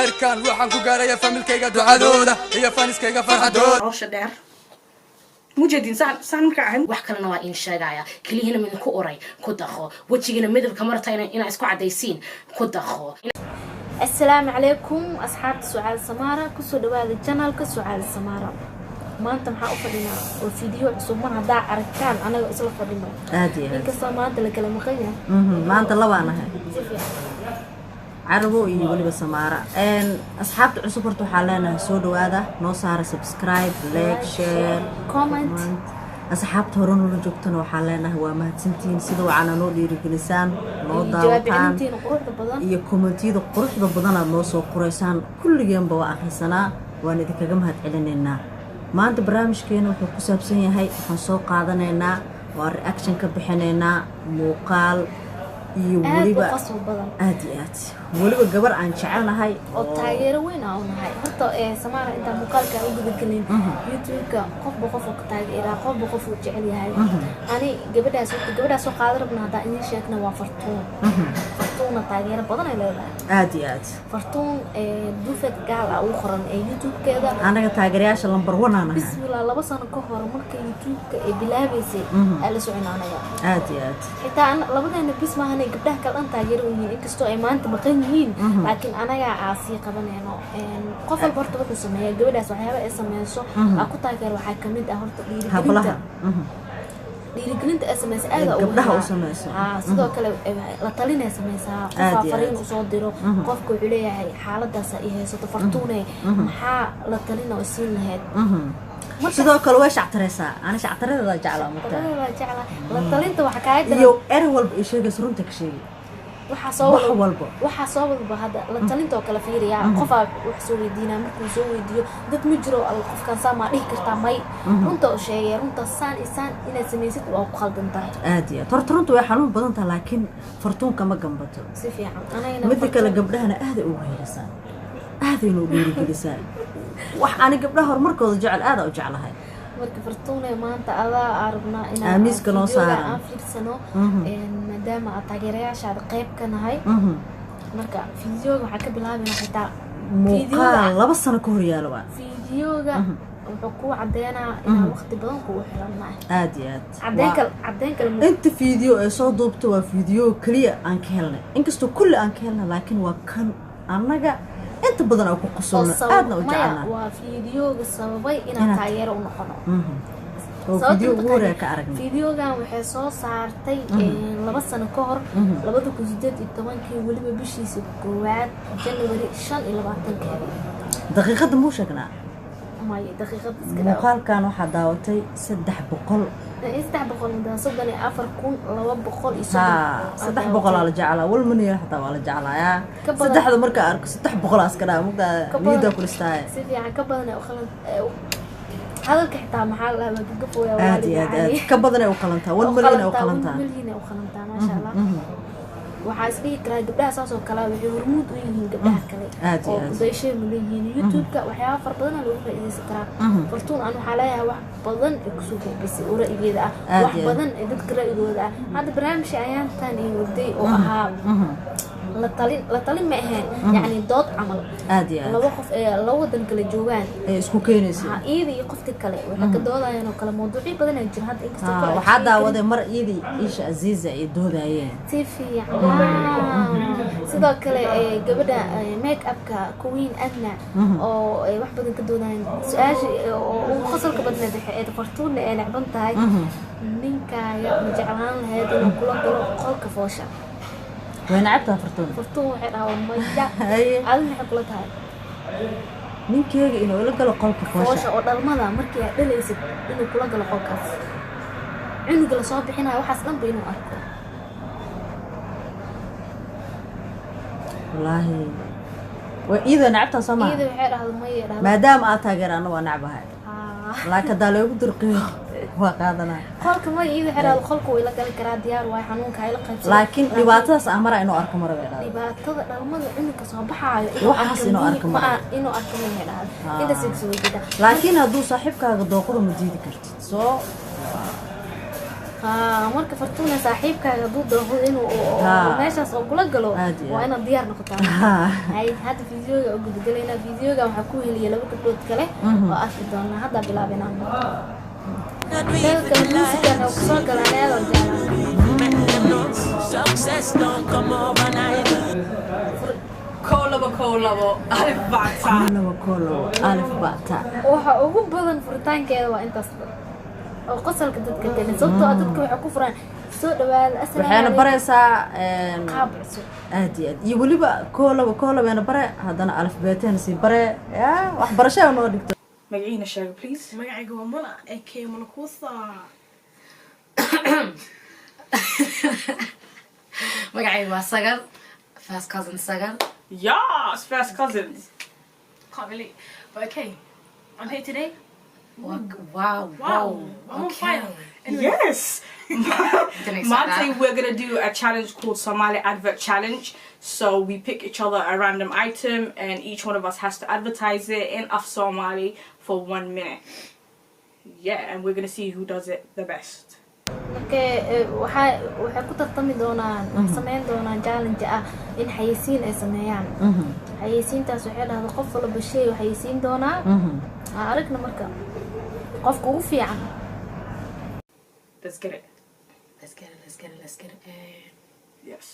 heerkan waxaan ku gaaraya familkayga ducadooda iyo faniskayga farxadooda roosha dheer mujadin saan marka ahayn wax kalena waa in sheegaya kaliyana mid ku oray ku daqo wajigina midabka marta ina isku cadaysiin ku daqo السلام عليكم أصحاب سعاد سمارة كسو دواد الجنال كسعاد سمارة ما أنت محا أفضلنا وفيديو عصوبان هدا عركان أنا أسأل أفضلنا عادي إنك ما أنت لك المخيّة ما أنت لوانا هاي عربو إيه ولي بسمارة أصحاب عصوبرتو حالنا سو دوادا نوصار سبسكرايب لايك شير كومنت أصحاب تورون ولا جوكتنا وحالنا هو مهتسنتين سيدو عنا نو ديريجلسان نو داوطان iyo komentiyada quruxda badan aad noo soo qoraysaan kulligeenba waa akhrisanaa waan idinkaga mahad celinaynaa maanta barnaamijkeena wuxuu ku saabsan yahay waxaan soo qaadanaynaa waa reaction ka bixinaynaa muuqaal iyo waliba aad waliba gabar aan jecelnahay oo taageero weyn aan nahay horta Samaara inta muuqaalka u gudgalin YouTube-ka qof ka taageera qof uu jecel yahay ani gabadhaas oo qaadar rabna hada in sheekna waa fartuuna taageero badan ay leedahay aad fartuun duufad gaal ah oo qoran YouTube-keeda anaga taageerayaasha lambar 1 aan nahay bismillah 2 sano ka hor marka YouTube-ka ay bilaabaysay ala soconaanaya aad xitaa labadeena bis ma hanay gabdhaha kale aan taageero yihiin inkastoo ay maanta maqan yihiin laakiin anaga aasi qabanayno qof walba horta wuxuu sameeyaa gabadhaas waxyaabo ay sameeyso ku taageero waxa kamid ah horta dhiirigelinta SMS aada oo gabdhaha u sameeyso sidoo kale la talinay sameeysaa qof fariin u soo diro qofku wuxuu leeyahay xaaladaas ay haysato fartuune maxaa la talin oo siin lahayd sidoo kale way shactareysaa ana shactarada jeclaa markaa la talinta waxa ka iyo er walba ay sheegayso runta ka sheegay waxa soo walba hada la talinta oo kala fiiriya qof wax soo weydiina markuu soo weydiyo dad ma jiro qofkan saama dhihi kartaa may runta oo sheegay runta saan ina sameeysid waa ku qaldan tahay aad iyo runta way xanuun badan tahay laakiin fartuunka ma gambato si fiican anayna mid kale gabdhahana aad u heesan aad inuu dhiirigelisaan wax aan gabdhaha horumarkooda jecel aad u jeclahay marka fartuune maanta adaa arabna ina amiiska noo saaran fiirsano maadaama taageerayaasha qayb ka nahay marka fiidiyooga waxa ka bilaabina xitaa muuqaal 2 sano ka hor yaalo waa fiidiyooga wuxuu ku cadeynaa in waqti badan ku xiranahay cadeen kale inta fiidiyo ay soo duubto waa fiidiyo kaliya aan ka helnay inkastoo kulli aan ka helnay laakiin waa kan anaga inta badan oo ku qosona aadna u jecelna waa fiidiyooga sababay in taageero u noqono فيديو غورة كأرجع فيديوغان waxay soo saartay 2 sano ka hor 2018 waliba bishiisa koowaad January 25 daqiiqada muu sheegnaa may daqiiqad iska muuqaal kan waxa daawatay 300 300 ala jacala wal man yahay xataa wala jacalaya saddexda marka arko 300 aska dhaa mugda niida kulistaay si fiican ka badan oo khalan هذا الكحتة محل لا تقفوا يا والدي كبدنا وقلنتها والمليون وقلنتها ما شاء الله وحاسبي كلا قبلها أساس وكلا ويرمود وينهن قبلها كلا وده شيء مليون يوتيوب وحياة فرضنا لو في إذا سكرا فرطون أنو حلاها واحد بدن إكسوه بس ورأي ذا واحد بدن يذكر ذا هذا برنامج أيام ثاني ودي وها la talin ma ahayn yani dood camal laba qof laba wadan kala joogan isku keenaysa iyo qofka kale waxa ka doodayaan oo kala mowduucyo badan ay jiraan hadda inkastoo waxa daawaday mar Isha Aziza ay doodayeen si fiican sidoo kale gabadha make upka Queen Adna oo wax badan ka doodayaan su'aasha oo qosolka badneed ee fartuun ee nacban tahay ninkaaga ma jeclaan lahayd inuu kula galo qolka foosha وين عبتها فرتون waxay dhaaway maya adina xaqlad tahay ninkeega inuu la galo qolka foosha oo dhalmada markii ay dhalaysid inuu kula galo qolkaas cunuga la soo bixinayo waxaas dhanba inuu arko wallahi وإذا نعبتها سما إذا waxay dhaaway maya ما دام أتاجر أنا ونعبها لكن ده لو بدرقيه وقادنا خلك ما يجي حرا الخلق ولا قال كرا ديار واي حنون كايل قيبس لكن دباتاس امر انه ارك مره ويلا دباtada dhalmada inka soo baxaayo waxaas inuu arko inuu arko ma helaan inta sigso wada laakiin haduu saaxiibkaaga dooqdo ma diidi kartid soo marka fartuuna saaxiibkaaga hadduu dooho inuu meeshaas oo kula galo waa inaad diyaar noqotaa hay hadda fiidiyoga ugu gudagalaynaa fiidiyoga waxaa ku heliya 2 gabdhood kale oo arki doonaa hadda bilaabinaa alif bata waxa ugu badan furitaankeeda waa intaas oo qosolka dadka kale sababtoo ah dadka waxa ku furaan soo dhawaad waxayna baraysaa qaab cusub aad iyo waliba koolaba bare haddana alif bateen si bare wax barasho noo dhigto magaciina sheeg please magacayga waa Mala AK Malakusa magacayga waa Sagar first cousin Sagar yes first cousins can't believe but okay I'm here today wow I'm on fire anyway. Yes Monday we're gonna do a challenge called Somali Advert Challenge. So we pick each other a random item and each one of us has to advertise it in Somali for 1 minute. Yeah, and we're gonna see who does it the best. Okay, waxay ku tartami doonaan sameyn doonaan challenge ah in xayisiin ay sameeyaan xayisiintaas waxay dhahdaa qof walba shay xayisiin doonaa aragna marka qofka ugu fiican Let's get it. let's get it Yes.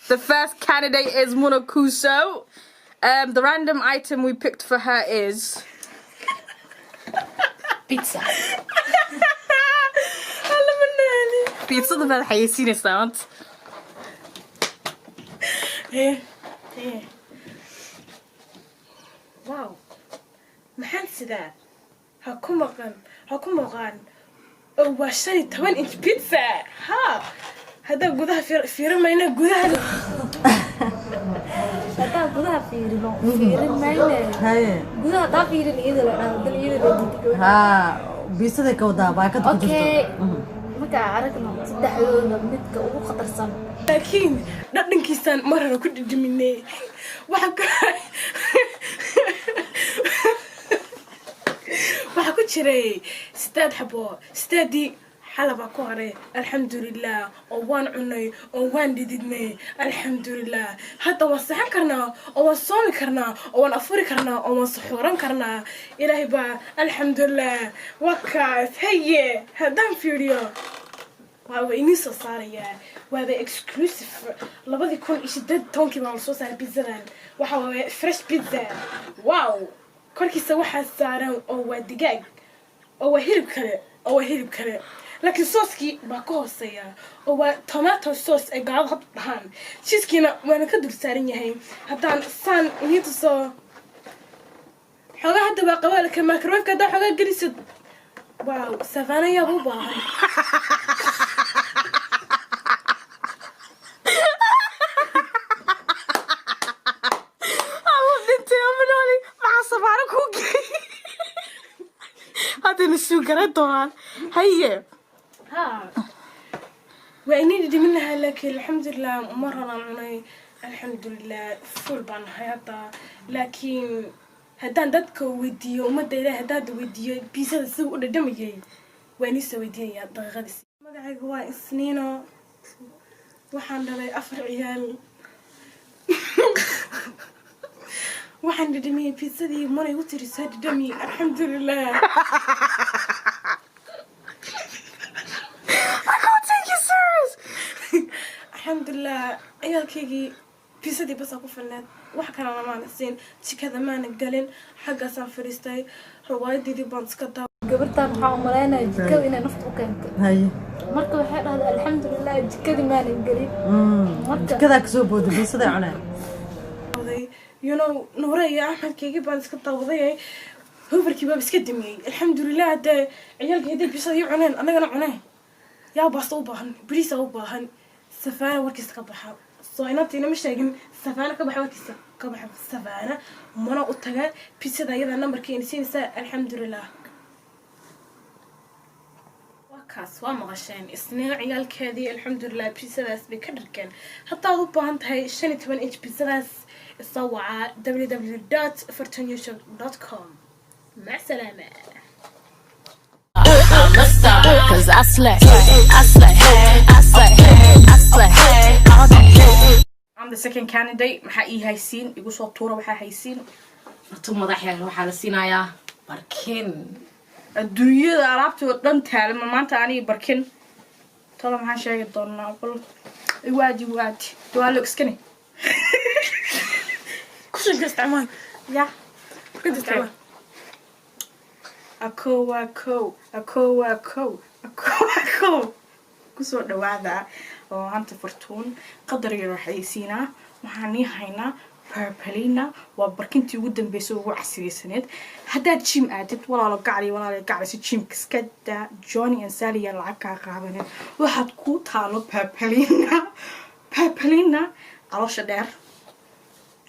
The first candidate is Muna Kuso. The random item we picked for her is pizza pizza. The best حيسين sound. wow maxaan sidaa ha ku maqan oo waa 15 inch pizza ha hada gudaha fiirimayna gudaha hadaa gudaha fiirino fiirimayna gudaha daa fiirin iyada la dhaho dal iyada la diido biisada ka wadaa baakad ku jirto marka aragno saddexdooda midka ugu khatarsan laakiin dhadhankiisaan marna ku dhidhiminay waxa ku jiray 8 xabo 8 xalaba ku hore alxamdulillah oo waan cunay oo waan dhididnay alxamdulillah hadda waan saxan karnaa oo waan soomi karnaa oo waan afuri karnaa oo waan suxuuran karnaa ilaahay baa alxamdulillah wakaas haye haddaan fiiriyo waa inii soo saarayaa waa exclusive 2018 baa soo saaray pizzadan waxa waa fresh pizza wow korkiisa waxaa saaran oo waa digaag oo waa hilib kale laakiin sooskii baa ka hooseeya oo waa tomato sauce ay gaalada hadda dhahaan cheesekiina waana ka dul saaran yahay haddaan saan inii tusoo xoogaa hadda waa qabaalka microwave haddaa xoogaa gelisid wow savana yaaba u baahan هيا ها وإني منها لكن الحمد لله مرة عناي الحمد لله فول بان هيدا لكن هدان دتك وديو ومدى إله هداد وديو بيسا سوء دمجي وإني سويدين يا ضغط مقعي هو سنينو وحن لي أفر عيال وحن دمي بيسا دي مرة يوتري ساد دمي الحمد لله الحمد لله عيالكيغي بيسدي بس اكو فنان wax kale ma nasiin jikada ma nagalin xagga san fariistay rawaayadii baan iska daa gabartan waxa u maleynaa jikada inay naftu u keentay haye marka waxay dhahday alxamdulillah jikada ma nagalin jikada ka soo booday biisada cunay you know nuure iyo axmedkeygii baan iska daawaday hobarkii baa iska dimiyay alxamdulillah hada ciyaalkii haday bisadii cuneen anagana cuneen yaa baasta u baahan bariisa u baahan safaana warkiisa ka baxa soo inantiina ma sheegin safaana ka baxa warkiisa ka baxa safaana mana u taga bisada iyada nambarkeena siinaysa alxamdulillah wakaas waa maqasheen isniin ciyaalkeedii alxamdulillah bisadaas bay ka dharkeen hataa u baahan tahay 15 inch bisadaas سوا على www.fartanyusha.com. مع السلامة. Cause I slay all day. I'm the second candidate. maxaa ii haysiin igu soo tuura waxaa haysiin Fartu madaxyaaga waxaa la siinayaa barkin. adduunyada alaabta oo dhan taalma maanta aniga barkin tolo maxaan sheegi doonaa bal waadi duwaalo iskani كل استعمال ya كل استعمال. ako kusoo dhawaada oo hanta fartuun qadar yar waxaysiinaa waxaan ii haynaa purplina waa barkintii ugu dambeysay ugu casriyeysaneed haddaad jim aadid walaalo gacli si jimka iska daa Johnny and Sally yaa lacag kaa qaadaneen waxaad ku taalo purplina caloosha dheer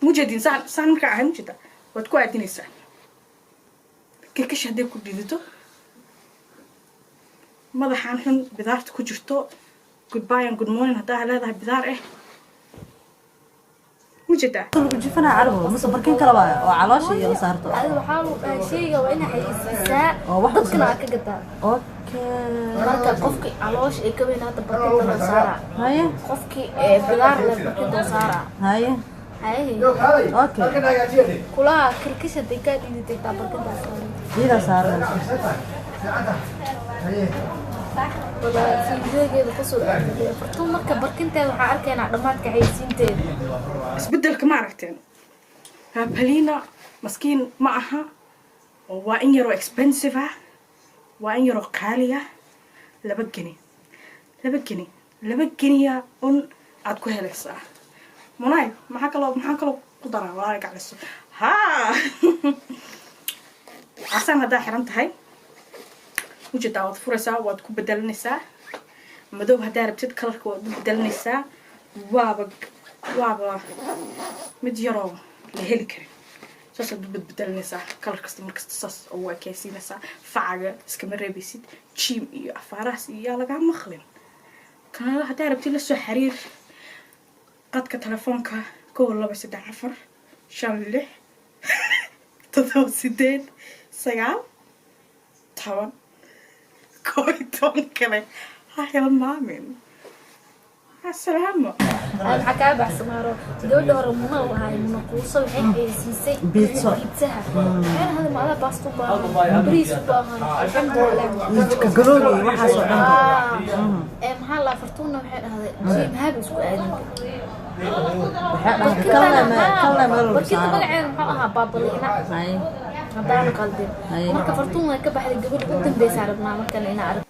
mujeedin saan markaa ahay mujeeda waad ku aadinaysaa كيكش هدي كل ديدو ماذا حنحن بذارت كجرتو goodbye and good morning هذا هذا بذار إيه وجده جفنا عربه مس بركين كلا وعلاش يلا صارتو هذا حاله شيء وإنه حيسا وحنا كجدا اوكي marka qofki caloosh ay ka weynaata barkinta saara haye qofki bidaar la barkinta saara haye اوكي كلها كركشه دقات اللي تقطع بركنتا saara ila saaran wala sideegeeda kusoo dhacday fartuun marka barkinteeda waxa arkaynaa dhamaadka xaysiinteeda isbedelka ma aragteen Purplina maskiin ma aha waa in yaro expensive ah waa in yaro qaali ah 2 geni on aad ku helaysaa مناي maxaa kaloo ku daraa walaal gacliso ha asan hada xiran tahay wajida waad furaysaa waad ku bedelanaysaa madow hadaa rabtid kalarka waad bedelanaysaa waaba mid yaro la heli karin saas aad bedelanaysaa kalar kasta markasta saas oo waa kaysinaysaa facaga iskama reebaysid jim iyo afaaraas iyo laga maqlin kana hadaa rabtid la soo xiriir قدك تلفونك كل لبس دعفر شامله تدوسيدين سجال طبعا كويتون كله هاي المامين السلام الحكايه بحسمارو جود هرمونه وهاي منقوصه وحي سيسي بيتزا هذا ما له باستو بريس الحمد لله كجروي waxa soo dhan maxaa la fartuuna waxay dhahday jim hab isku aadin kala meel barkinta magaceeda maxaa ahaa baabalina haddaan qaldin marka fartuuna ka baxday gabadha u dambaysa rabnaa markan ina arag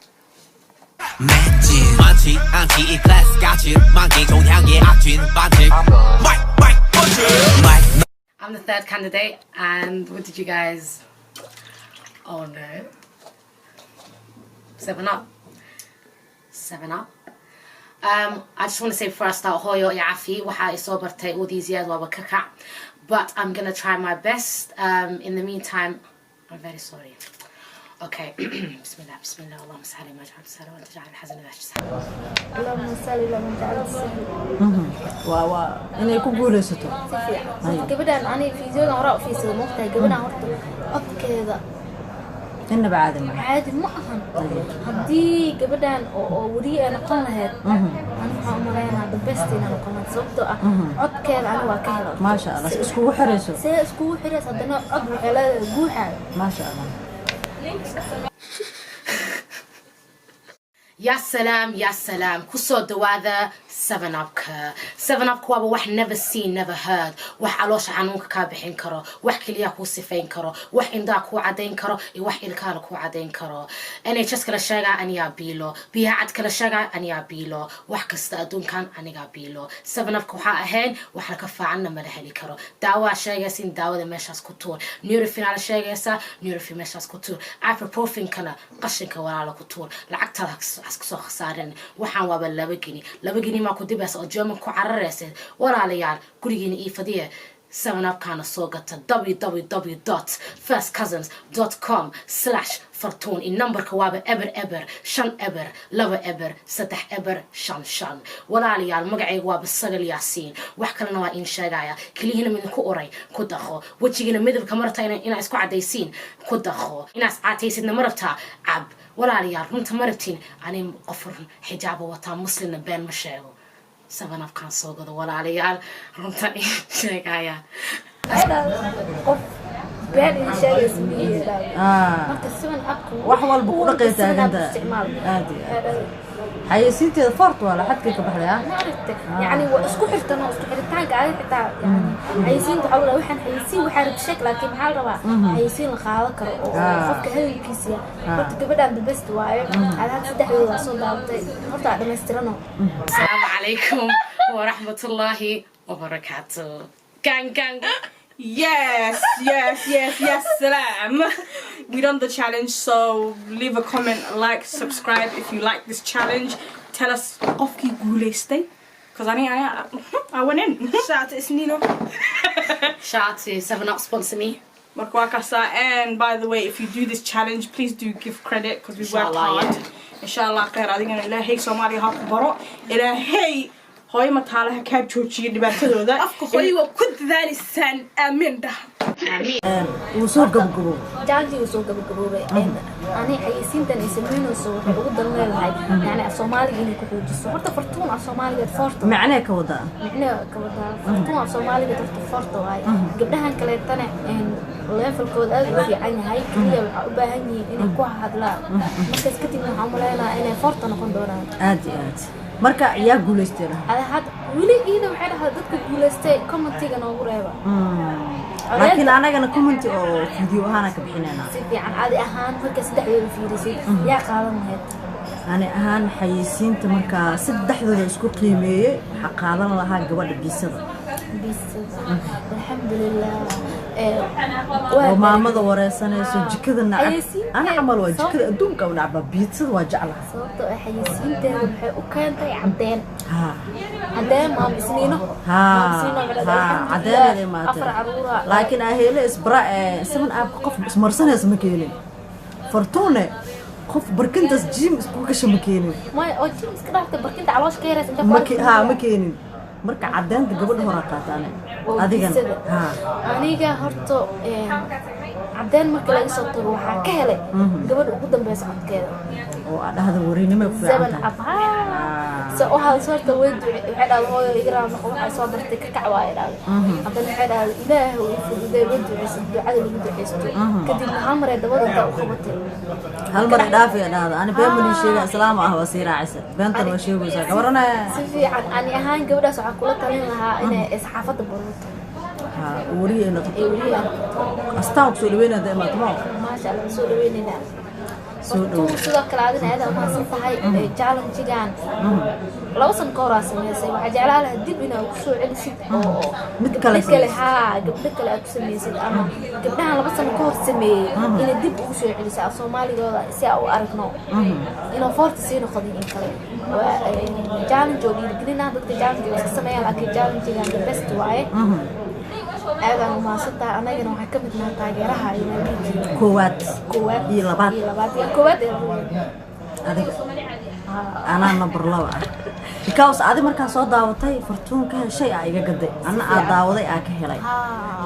많지 않기 이 클래스 같이 많기 동향의 악진 반칙 I'm the third candidate, and what did you guys? Oh no. 7 Up. I just want to say before I start, Hoyo Yafi, waxa I saw bartay all these years waba kaka, but I'm gonna try my best. In the meantime, I'm very sorry. Okay. Bismillah, Allahumma salli ma ja'al sala wa taj'al al-hazan la taj'al. Allahumma salli ala man ja'al sahla waa inay ku guuleysato gabadhan ani fiidiyoga hore u fiirsado moqtay gabadhan horta codkeeda inna baad ma caadi ma ahan hadii gabadhan oo wariye ay noqon lahayd ani waxaan u maleynaa the best inay noqon lahayd sababtoo ah codkeeda ani waa ka helay ma sha Allah iskugu xirayso haddana cod waxay leedahay guuxa ma sha Allah Ya salam, kuso dawaada 7 Up. 7 Up waa wax never seen, never heard. Wax caloosha xanuunka ka bixin karo, wax kaliya ku sifayn karo, wax indaa ku cadeyn karo, iyo wax ilkaha ku cadeyn karo. NHS kala sheega aniga biilo, biyaha cad kala sheega aniga biilo, wax kasta adduunkan aniga biilo. 7 Up waxa ahayn wax la ka faacana ma la heli karo. Daawa sheegaysa in daawada meeshaas ku tuur. Nurofen ala sheegaysa, Nurofen meeshaas ku tuur. Ibuprofen kana qashinka walaalo ku tuur. Lacagta soo khasaarin waxaan waaba 2 gini ma ku dibas oo German ku cararaysid walaalayaal gurigiina ii fadiye 7up kaana soo gata www.firstcousins.com/fartuun in numberka waaba eber 5 eber 2 eber 3 eber 5 walaalayaal magacayga waaba sagal yaasiin wax kalena waa in sheegaya kaliya midinku oray ku daqo wajigina midabka marta inaa isku cadaysiin ku daqo inaas caataysidna marabta cab walaalayaal runta marabtiin ani qofur xijaab wata muslimna been ma sheego 7up kan soo gado walaalayaal runta in sheegaya qof been in sheegaysa marka 7up wax walba ku dhaqaysaa ganda aadi حيسينتي فرط ولا حد كيف بحرها يعني واسكو حرتنا واسكو حرتان قاعد حتى حيسين تحاول لو حن حيسين وحارب شكل لكن بحال ربا حيسين الخاله كر qofka hadalkiisa horta gabadhan best waaye aad saddexdooda soo daawtay horta dhameystirano Assalamu alaykum wa rahmatullahi wa barakatuh gang Yes, salam. We done the challenge, so leave a comment, like, subscribe if you like this challenge. Tell us Ofki Guleste, because I went in. Shout out to Isnino. shout out to 7up sponsor me Markwakasa. And by the way, if you do this challenge, please do give credit because we worked hard. Inshallah, khair. I think ilahay Somali half baro. Ilahay هاي ما تعالها كاب جوجي اللي بعتذر ذا أفكو هاي وكنت ذا لسان آمين ده وسوق قبقبو جالجي وسوق قبقبو أنا حيسين تاني يسمونه وسوق وقد دلنا الهاي يعني الصومالي إني كحوج الصورة فرتون على الصومالي فرتون معناه كودا فرتون على الصومالي قدرت فرتون هاي قبلها كليتنا إن level كود في عين هاي كلية وبهني إني كوها هذلا بس كتير من عملنا إني فرتون أكون دوران عادي marka yaa guuleystay had wili iyada waxay dhahay dadka guuleystay commentiga noogu reeba laakiin anagana comment oo video ahaan ka bixinayna si fiican caadi ahaan marka saddexdooda fiirisay yaa qaadan lahayd ani ahaan xayisiinta marka saddexdooda isku qiimeeyay waxa qaadan lahaa gabadha biisada alxamdulillah ومامada wareysanayso jikada nacab ana amal waa jikada adduunka u nacba biitsada waa jeclahay sababtoo ah xayisiinteeda waxay u keentay cadeen cadeen ma isniino cadeen ma afar caruura laakiin ahele isbra 7up qof ismarsanaysa ma keenin fortune qof barkintas jim isku gasho ma keenin ma oo jim iska dhaafta barkinta caloosh ka yaraysa inta ma keenin marka cadeenta gabadha hore qaataane adigana aniga horto cadeen marka laga soo tago waxa ka helay gabadha ugu dambaysa codkeeda oo dhahda warinimo ku fiican soo hal sorta weedu waxay dhaal hooyo igraam waxa soo bartay ka kac waa ilaal haddana waxay dhaal ilaahay uu fududay weedu ducada lagu duceysto kadib hal mar ay dabada u qabatay hal mar dhaaf ya dhahda ani beemani sheegay islaam ah wasiiraacisa beentan waa sheegaysa gabarana si fiican ani ahaan gabadhaas waxa kula talin lahaa inay saxaafada barato ورينا أستاذ سولوينا دائما تمام ما شاء الله سولوينا سولو سودا كلادنا هذا ما صفحي جالن جيجان لو سن كوراس ميسي waxa jeclaalaha dib inaa ku soo celisid oo mid kale gabdho kale ku sameeysid ama gabdhaha laba sano ka hor sameeyay inay dib ugu soo celisaa Soomaaliyada si ay u aragno inuu forti sii noqdin kale jaalin joogin gidina dadka jaalin iska sameeyaan laakiin jaalin jigan the best waaye أنا ما صدق أنا جن واحد كم من تاجرها يعني كوات يلبات كوات أنا نبر لوا because هذا مركز صوت دعوتي فرتون كهل شيء عيجا قدي أنا دعوتي أكهلاي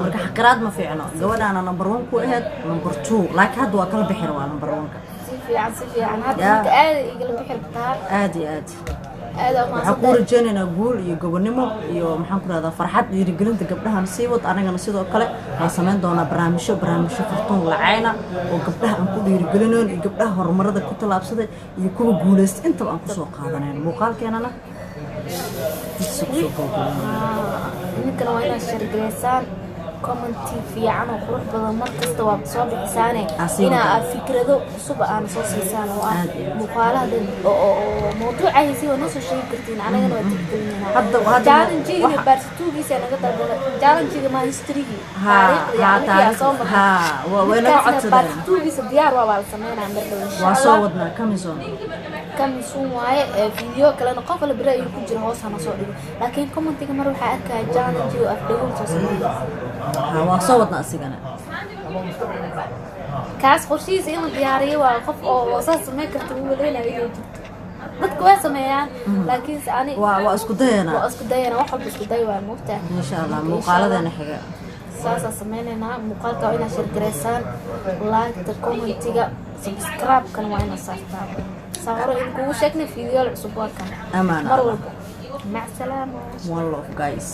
مركز حكرات ما في عنا جواد أنا نمبر 1 كوهد نمبر 2 لكن هذا وكل بحر وأنا نمبر 1 سيفي عن هذا آدي يقلب بحر بتاع آدي waxaan ku rajaynaynaa guul iyo gobonimo iyo maxaan ku radaa farxad iyo dhiirigelinta gabdhaha sii wad anagana sidoo kale waan sameyn doonaa barnaamijyo fartuun lacayna oo gabdhaha aan ku dhiirigelinoon iyo gabdhaha horumarada ku talaabsaday iyo kuwa guuleystay intaba aan ku soo qaadanayno muuqaalkeenana ninkana waa inaad shargaysaan commenti fiican oo qurux badan mar kasta waa soo bixisaane inaa fikrado cusub aan soo siisaan oo ah muuqaalaha oo mawduucaasi waa noo soo sheegi kartiin anagana waa tixgelinayna hadda challenge-ga bartuugiisa naga dalbada challenge-ga ma history-gi taariikhda soo waa naga codsadeen bartuugiisa diyaar waa la sameynaa mar dhow waa soo wadnaa kamison كم سوى فيديو كلا نقفل برأي يكون جرى هوس أنا صوري لكن كومنتي كمرة حقك جانا جيو أفديهم تصميم هو صوت ناقصي أنا كاس خوشي زي ما دياري وقف أو وصلت ما كنت مولينا فيديو dadku waa sameeyaan laakiin ani waa isku dayana wax walba isku day waa moogtaa insha Allah muuqaaladana xiga saasa sameynayna muuqaalka waa inaad share gareysaan like commentiga subscribe kan waa inaad saartaan saaro in kugu sheegnay video cusub waa kan amaana mar walba mac salaamo one love guys